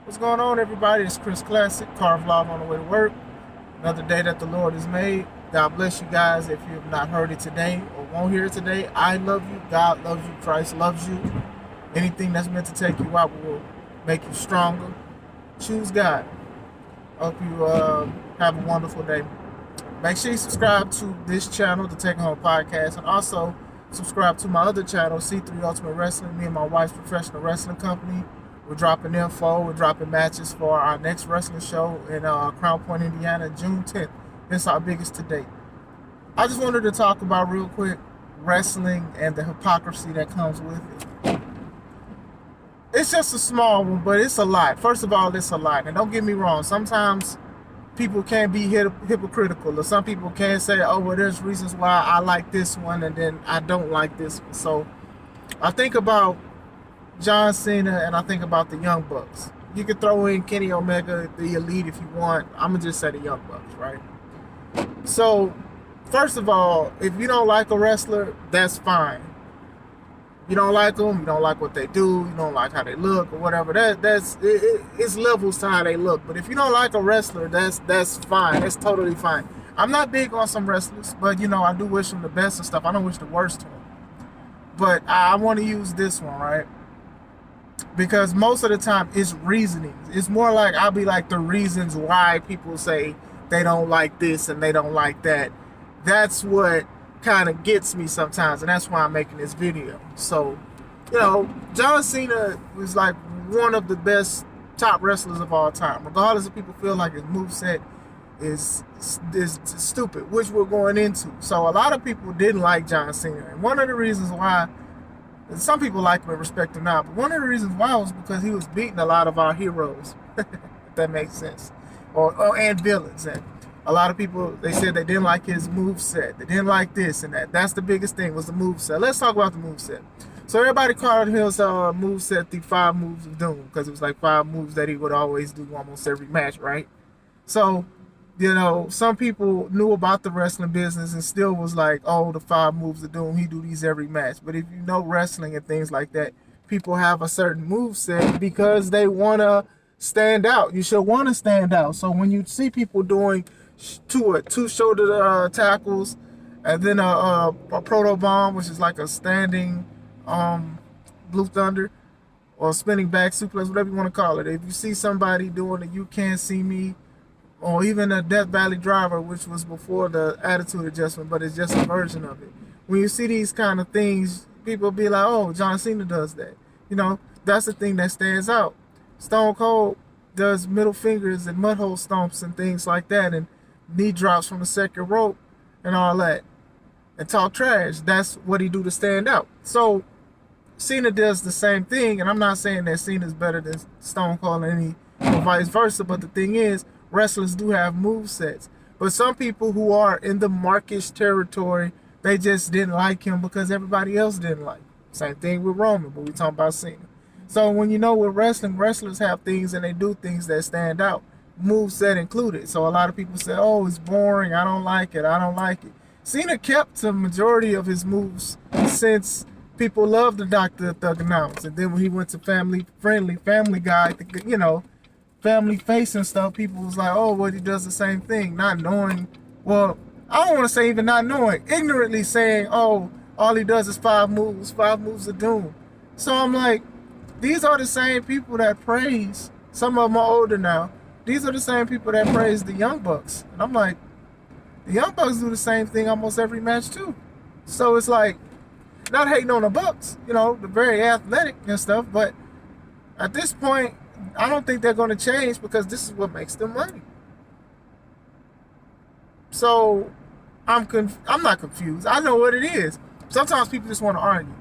What's going on, everybody? It's Chris Classic, Car Vlog on the way to work. Another day that the Lord has made. God bless you guys. If you have not heard it today or won't hear it today, I love you. God loves you. Christ loves you. Anything that's meant to take you out will make you stronger. Choose God. Hope you have a wonderful day. Make sure you subscribe to this channel, the Taking Home Podcast, and also subscribe to my other channel, C3 Ultimate Wrestling. Me and my wife's professional wrestling company. We're dropping info. We're dropping matches for our next wrestling show in Crown Point, Indiana, June 10th. It's our biggest to date. I just wanted to talk about real quick wrestling and the hypocrisy that comes with it. It's just a small one, but it's a lot. First of all, it's a lot. And don't get me wrong. Sometimes people can be hypocritical, or some people can say, oh, well, there's reasons why I like this one and then I don't like this one. So I think about John Cena and I think about the Young Bucks. You could throw in Kenny Omega, the Elite, if you want. I'm going to just say the Young Bucks, right? So, first of all, if you don't like a wrestler, that's fine. You don't like them, you don't like what they do, you don't like how they look or whatever. It's levels to how they look. But if you don't like a wrestler, that's fine. That's totally fine. I'm not big on some wrestlers, but I do wish them the best and stuff. I don't wish the worst to them. But I want to use this one, right? Because most of the time it's reasoning. It's more like I'll be like the reasons why people say they don't like this and they don't like that. That's what kind of gets me sometimes, and that's why I'm making this video. So, John Cena was like one of the best top wrestlers of all time, regardless if people feel like his moveset is stupid, which we're going into. So a lot of people didn't like John Cena, and one of the reasons why, and some people like him and respect him now, but one of the reasons why was because he was beating a lot of our heroes, if that makes sense, and villains. And a lot of people, they said they didn't like his moveset. They didn't like this and that. That's the biggest thing, was the moveset. Let's talk about the moveset. So everybody called his moveset the 5 moves of doom, because it was like 5 moves that he would always do almost every match, right? So, some people knew about the wrestling business and still was like, oh, the 5 moves of doom, he do these every match. But if you know wrestling and things like that, people have a certain moveset because they want to stand out. You should want to stand out. So when you see people doing two shoulder tackles, and then a proto bomb, which is like a standing blue thunder or spinning back suplex, whatever you want to call it. If you see somebody doing a you can't see me, or even a Death Valley driver, which was before the attitude adjustment, but it's just a version of it. When you see these kind of things, people be like, oh, John Cena does that. That's the thing that stands out. Stone Cold does middle fingers and mud hole stomps and things like that, and knee drops from the second rope and all that, and talk trash. That's what he do to stand out. So Cena does the same thing, and I'm not saying that Cena's better than Stone Cold or vice versa, but the thing is, wrestlers do have movesets. But some people who are in the markish territory, they just didn't like him because everybody else didn't like him. Same thing with Roman, but we talking about Cena. So when with wrestling, wrestlers have things and they do things that stand out, moveset included. So a lot of people say, oh, it's boring, I don't like it. Cena kept the majority of his moves since people loved the Dr. Thug announce. And then when he went to family guy, family face and stuff, people was like, oh, well, he does the same thing, not knowing. Well, I don't want to say even not knowing, ignorantly saying, oh, all he does is 5 moves of doom. So I'm like, these are the same people that praise, some of them are older now, these are the same people that praise the Young Bucks. And I'm like, the Young Bucks do the same thing almost every match too. So it's like, not hating on the Bucks, they're very athletic and stuff, but at this point, I don't think they're going to change because this is what makes them money. So I'm not confused. I know what it is. Sometimes people just want to argue.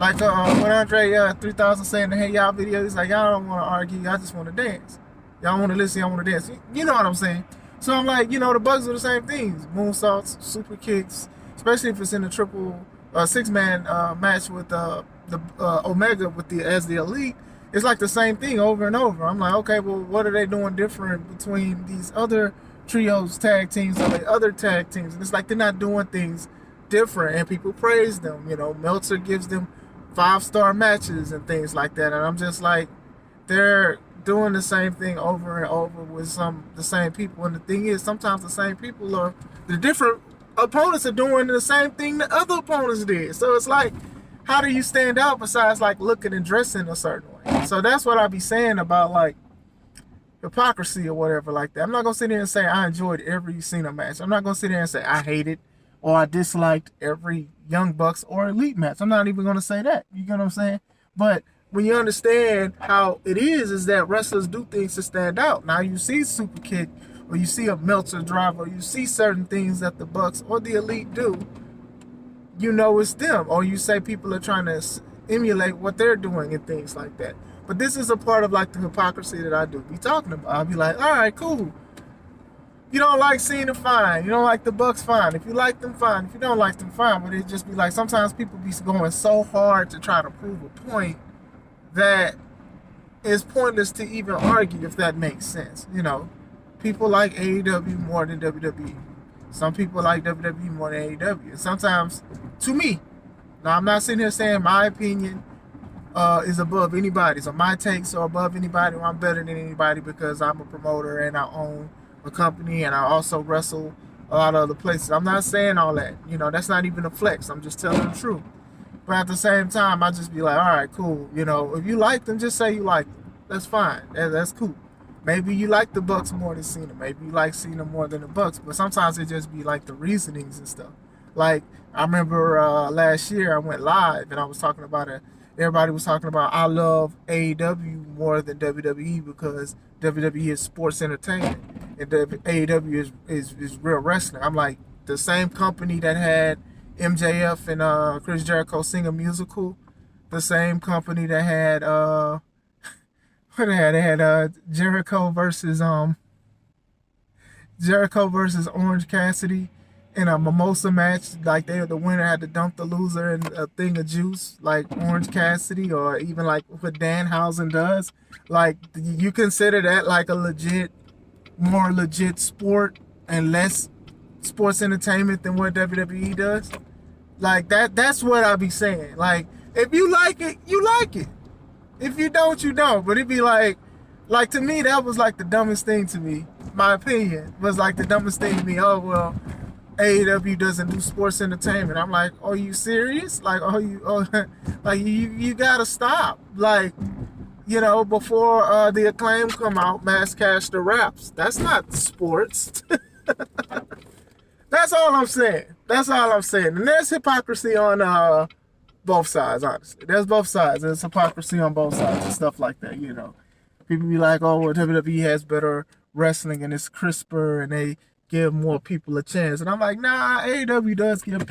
Like when Andre 3000 saying the Hey Y'all video, he's like, y'all don't want to argue, y'all just want to dance. Y'all want to listen, y'all want to dance. You know what I'm saying? So I'm like, the Bucks do the same things. Moonsaults, super kicks, especially if it's in a triple 6-man match with the Omega as the Elite. It's like the same thing over and over. I'm like, okay, well, what are they doing different between these other trios, tag teams, or the other tag teams? And it's like they're not doing things different, and people praise them. Meltzer gives them 5-star matches and things like that, and I'm just like, they're doing the same thing over and over with the same people. And the thing is, sometimes the same people are the different opponents are doing the same thing that other opponents did. So it's like, how do you stand out besides like looking and dressing a certain way? So that's what I be saying about like hypocrisy or whatever like that. I'm not gonna sit there and say I enjoyed every Cena match. I'm not gonna sit there and say I hated or I disliked every Young Bucks or Elite match. I'm not even gonna say that. You get what I'm saying? But when you understand how it is that wrestlers do things to stand out. Now you see super kick, or you see a Meltzer drive, or you see certain things that the Bucks or the Elite do, you know it's them. Or you say people are trying to emulate what they're doing and things like that. But this is a part of like the hypocrisy that I do be talking about. I'll be like, all right, cool. You don't like Cena, fine. You don't like the Bucks, fine. If you like them, fine. If you don't like them, fine. But it just be like, sometimes people be going so hard to try to prove a point that it's pointless to even argue, if that makes sense. You know, people like AEW more than WWE. Some people like WWE more than AEW. And sometimes, to me, now I'm not sitting here saying my opinion is above anybody's, or my takes are above anybody, or I'm better than anybody because I'm a promoter and I own a company and I also wrestle a lot of other places. I'm not saying all that. You know, that's not even a flex. I'm just telling the truth. But at the same time, I just be like, all right, cool. You know, if you like them, just say you like them. That's fine. That's cool. Maybe you like the Bucks more than Cena. Maybe you like Cena more than the Bucks. But sometimes it just be like the reasonings and stuff. Like, I remember last year I went live and I was talking about it. Everybody was talking about I love AEW more than WWE because WWE is sports entertainment and AEW is real wrestling. I'm like, the same company that had MJF and Chris Jericho sing a musical, the same company that had what they had Jericho versus Orange Cassidy in a mimosa match. Like the winner had to dump the loser in a thing of juice, like Orange Cassidy, or even like what Danhausen does. Like, you consider that like a more legit sport and less sports entertainment than what WWE does? Like that's what I be saying. Like, if you like it, you like it. If you don't, you don't. But it'd be like to me, that was like the dumbest thing to me. My opinion was like the dumbest thing to me. Oh, well, AEW doesn't do sports entertainment. I'm like, are you serious? Like, like you gotta stop. Like, you know, before the Acclaim come out, Mass Cash the Raps. That's not sports. That's all I'm saying. That's all I'm saying. And there's hypocrisy on both sides, honestly. There's both sides. There's hypocrisy on both sides and stuff like that, you know. People be like, oh, well, WWE has better wrestling and it's crisper and they give more people a chance. And I'm like, nah, AEW does give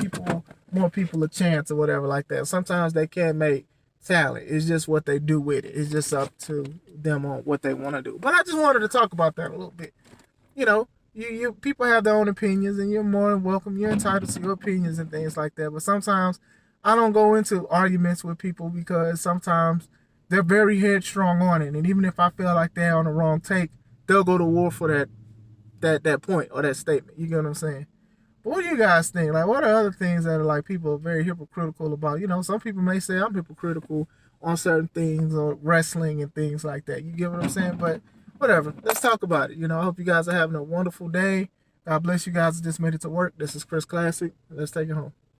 more people a chance or whatever like that. Sometimes they can make talent. It's just what they do with it. It's just up to them on what they want to do. But I just wanted to talk about that a little bit. You know, you people have their own opinions and you're more than welcome. You're entitled to your opinions and things like that. But sometimes I don't go into arguments with people because sometimes they're very headstrong on it. And even if I feel like they're on the wrong take, they'll go to war for that point or that statement. You get what I'm saying? But what do you guys think? Like, what are other things that are like people are very hypocritical about? You know, some people may say I'm hypocritical on certain things or wrestling and things like that. You get what I'm saying? But whatever. Let's talk about it. You know, I hope you guys are having a wonderful day. God bless you guys who just made it to work. This is Chris Classic. Let's take it home.